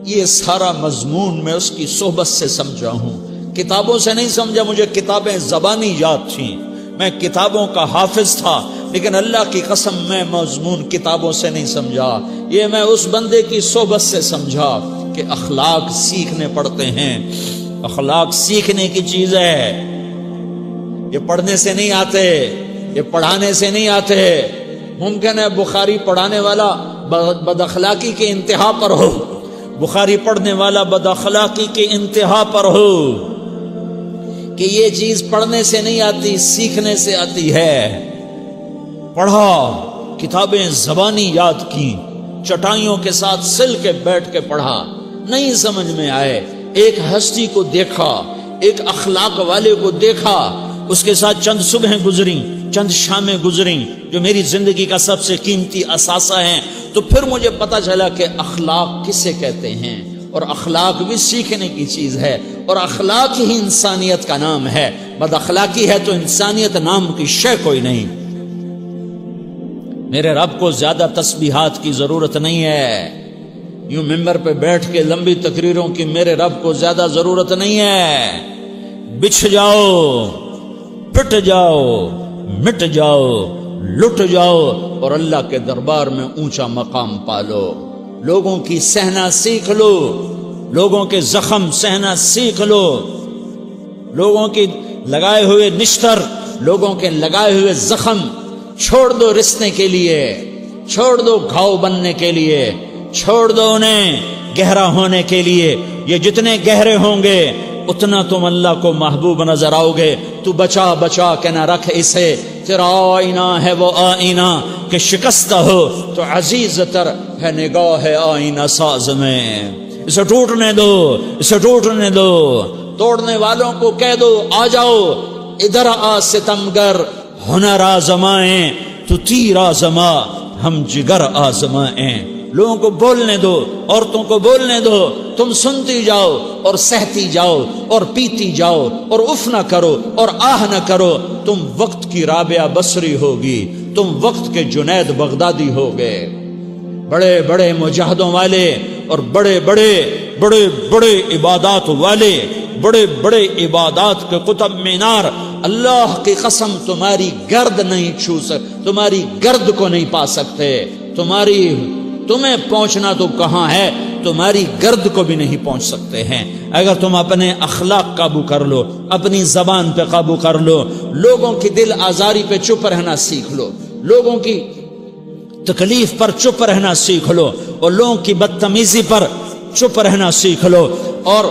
یہ سارا مضمون میں اس کی صحبت سے سمجھا ہوں، کتابوں سے نہیں سمجھا۔ مجھے کتابیں زبانی یاد تھیں، میں کتابوں کا حافظ تھا، لیکن اللہ کی قسم میں مضمون کتابوں سے نہیں سمجھا، یہ میں اس بندے کی صحبت سے سمجھا کہ اخلاق سیکھنے پڑتے ہیں۔ اخلاق سیکھنے کی چیز ہے، یہ پڑھنے سے نہیں آتے، یہ پڑھانے سے نہیں آتے۔ ممکن ہے بخاری پڑھانے والا بد اخلاقی کے انتہا پر ہو، بخاری پڑھنے والا بد اخلاقی کے انتہا پر ہو، کہ یہ چیز پڑھنے سے نہیں آتی، سیکھنے سے آتی ہے۔ پڑھا، کتابیں زبانی یاد کی، چٹائیوں کے ساتھ سل کے بیٹھ کے پڑھا، نہیں سمجھ میں آئے، ایک ہستی کو دیکھا، ایک اخلاق والے کو دیکھا، اس کے ساتھ چند صبحیں گزریں، چند شامیں گزریں جو میری زندگی کا سب سے قیمتی اثاثہ ہیں، تو پھر مجھے پتا چلا کہ اخلاق کسے کہتے ہیں، اور اخلاق بھی سیکھنے کی چیز ہے، اور اخلاق ہی انسانیت کا نام ہے۔ بد اخلاقی ہے تو انسانیت نام کی شے کوئی نہیں۔ میرے رب کو زیادہ تسبیحات کی ضرورت نہیں ہے، یوں ممبر پہ بیٹھ کے لمبی تقریروں کی میرے رب کو زیادہ ضرورت نہیں ہے۔ بچھ جاؤ، پٹ جاؤ، مٹ جاؤ، لٹ جاؤ، اور اللہ کے دربار میں اونچا مقام پالو۔ لوگوں کی سہنا سیکھ لو، لوگوں کے زخم سہنا سیکھ لو، لوگوں کی لگائے ہوئے نشتر، لوگوں کے لگائے ہوئے زخم چھوڑ دو رسنے کے لیے، چھوڑ دو گھاؤ بننے کے لیے، چھوڑ دو انہیں گہرا ہونے کے لیے۔ یہ جتنے گہرے ہوں گے اتنا تم اللہ کو محبوب نظر آؤ گے۔ تو بچا بچا کے نہ رکھ اسے، تیرا آئینہ ہے وہ آئینہ کہ شکستہ ہو تو عزیز تر ہے نگاہ آئینہ ساز میں۔ اسے ٹوٹنے دو، اسے ٹوٹنے دو، توڑنے والوں کو کہہ دو آ جاؤ ادھر آ ستمگر، ہنر آزمائیں تو تیر آزما، ہم جگر آزمائیں۔ لوگوں کو بولنے دو، عورتوں کو بولنے دو، تم سنتی جاؤ اور سہتی جاؤ اور پیتی جاؤ اور اف نہ کرو اور آہ نہ کرو۔ تم وقت کی رابعہ بصری ہوگی، تم وقت کے جنید بغدادی ہوگے۔ بڑے بڑے مجاہدوں والے اور بڑے بڑے بڑے بڑے عبادات والے، بڑے بڑے عبادات کے قطب مینار، اللہ کی قسم تمہاری گرد نہیں چھو سکتے، تمہاری گرد کو نہیں پا سکتے۔ تمہیں پہنچنا تو کہاں ہے، تمہاری گرد کو بھی نہیں پہنچ سکتے ہیں۔ اگر تم اپنے اخلاق قابو کر لو، اپنی زبان پہ قابو کر لو، لوگوں کی دل آزاری پہ چپ رہنا سیکھ لو، لوگوں کی تکلیف پر چپ رہنا سیکھ لو، اور لوگوں کی بدتمیزی پر چپ رہنا سیکھ لو، اور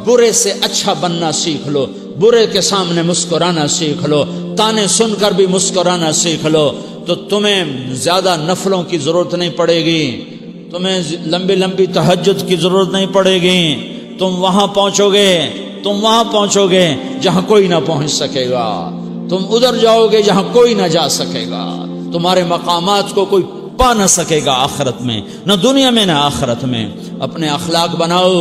برے سے اچھا بننا سیکھ لو، برے کے سامنے مسکرانا سیکھ لو، تانے سن کر بھی مسکرانا سیکھ لو، تو تمہیں زیادہ نفلوں کی ضرورت نہیں پڑے گی، تمہیں لمبی لمبی تہجد کی ضرورت نہیں پڑے گی۔ تم وہاں پہنچو گے جہاں کوئی نہ پہنچ سکے گا، تم ادھر جاؤ گے جہاں کوئی نہ جا سکے گا، تمہارے مقامات کو کوئی پا نہ سکے گا آخرت میں، نہ دنیا میں نہ آخرت میں۔ اپنے اخلاق بناؤ،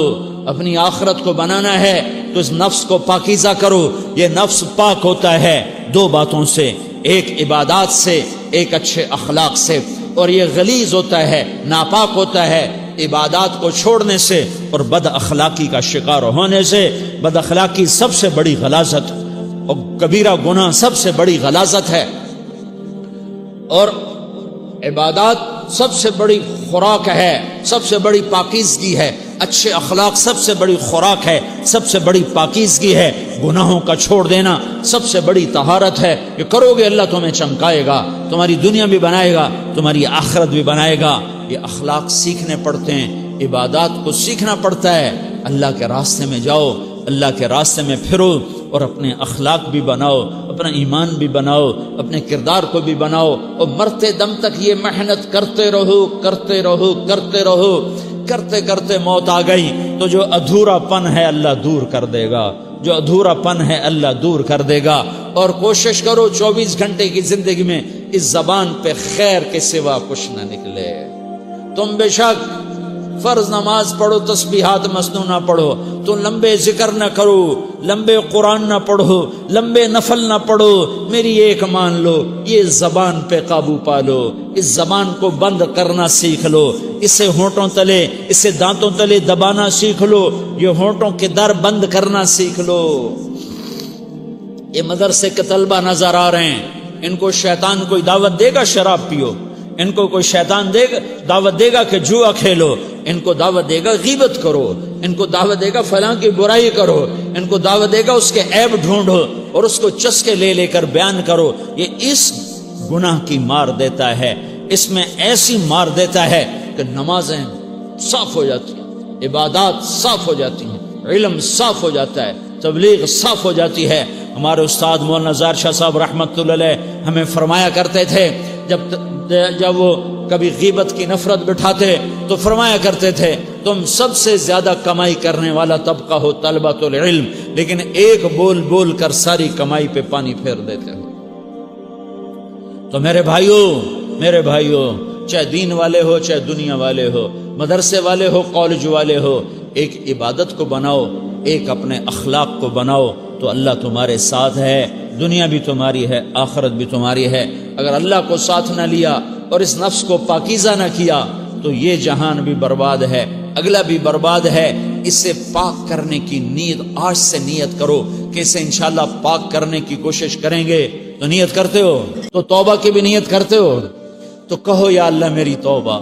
اپنی آخرت کو بنانا ہے تو اس نفس کو پاکیزہ کرو۔ یہ نفس پاک ہوتا ہے دو باتوں سے، ایک عبادات سے، ایک اچھے اخلاق سے، اور یہ غلیظ ہوتا ہے، ناپاک ہوتا ہے عبادات کو چھوڑنے سے اور بد اخلاقی کا شکار ہونے سے۔ بد اخلاقی سب سے بڑی غلاظت اور کبیرہ گناہ سب سے بڑی غلاظت ہے، اور عبادات سب سے بڑی خوراک ہے، سب سے بڑی پاکیزگی ہے۔ اچھے اخلاق سب سے بڑی خوراک ہے، سب سے بڑی پاکیزگی ہے۔ گناہوں کا چھوڑ دینا سب سے بڑی طہارت ہے۔ یہ کرو گے اللہ تمہیں چمکائے گا، تمہاری دنیا بھی بنائے گا، تمہاری آخرت بھی بنائے گا۔ یہ اخلاق سیکھنے پڑتے ہیں، عبادات کو سیکھنا پڑتا ہے۔ اللہ کے راستے میں جاؤ، اللہ کے راستے میں پھرو، اور اپنے اخلاق بھی بناؤ، اپنا ایمان بھی بناؤ، اپنے کردار کو بھی بناؤ، اور مرتے دم تک یہ محنت کرتے رہو کرتے رہو کرتے رہو۔ کرتے کرتے موت آ گئی تو جو ادھورا پن ہے اللہ دور کر دے گا، جو ادھورا پن ہے اللہ دور کر دے گا۔ اور کوشش کرو 24 گھنٹے کی زندگی میں اس زبان پہ خیر کے سوا کچھ نہ نکلے۔ تم بے شک فرض نماز پڑھو تسبیحات مسنونہ پڑھو، تو لمبے ذکر نہ کرو، لمبے قرآن نہ پڑھو، لمبے نفل نہ پڑھو، میری ایک مان لو، یہ زبان پہ قابو پالو، اس زبان کو بند کرنا سیکھ لو، اسے ہونٹوں تلے، اسے دانتوں تلے دبانا سیکھ لو، یہ ہونٹوں کے در بند کرنا سیکھ لو۔ یہ مدرسے کے طلبہ نظر آ رہے ہیں، ان کو شیطان کوئی دعوت دے گا شراب پیو، ان کو کوئی شیطان دعوت دے گا کہ جوا کھیلو، ان کو دعوت دے گا غیبت کرو، ان کو دعوت دے گا فلاں کی برائی کرو، ان کو دعوت دے گا اس کے عیب ڈھونڈو اور اس کو چسکے لے لے کر بیان کرو۔ یہ اس گناہ کی مار دیتا ہے، اس میں ایسی مار دیتا ہے کہ نمازیں صاف ہو جاتی ہیں، عبادات صاف ہو جاتی ہیں، علم صاف ہو جاتا ہے، تبلیغ صاف ہو جاتی ہے۔ ہمارے استاد مولانا زار شاہ صاحب رحمۃ اللہ علیہ ہمیں فرمایا کرتے تھے، جب وہ کبھی غیبت کی نفرت بٹھاتے تو فرمایا کرتے تھے تم سب سے زیادہ کمائی کرنے والا طبقہ ہو طلبۃ العلم، لیکن ایک بول بول کر ساری کمائی پہ پانی پھیر دیتے ہو۔ تو میرے بھائیوں چاہے دین والے ہو چاہے دنیا والے ہو، مدرسے والے ہو کالج والے ہو، ایک عبادت کو بناؤ، ایک اپنے اخلاق کو بناؤ، تو اللہ تمہارے ساتھ ہے، دنیا بھی تمہاری ہے، آخرت بھی تمہاری ہے۔ اگر اللہ کو ساتھ نہ لیا اور اس نفس کو پاکیزہ نہ کیا تو یہ جہان بھی برباد ہے، اگلا بھی برباد ہے۔ اسے پاک کرنے کی نیت آج سے نیت کرو کہ اسے انشاءاللہ پاک کرنے کی کوشش کریں گے۔ تو نیت کرتے ہو تو توبہ کی بھی نیت کرتے ہو، تو کہو یا اللہ میری توبہ،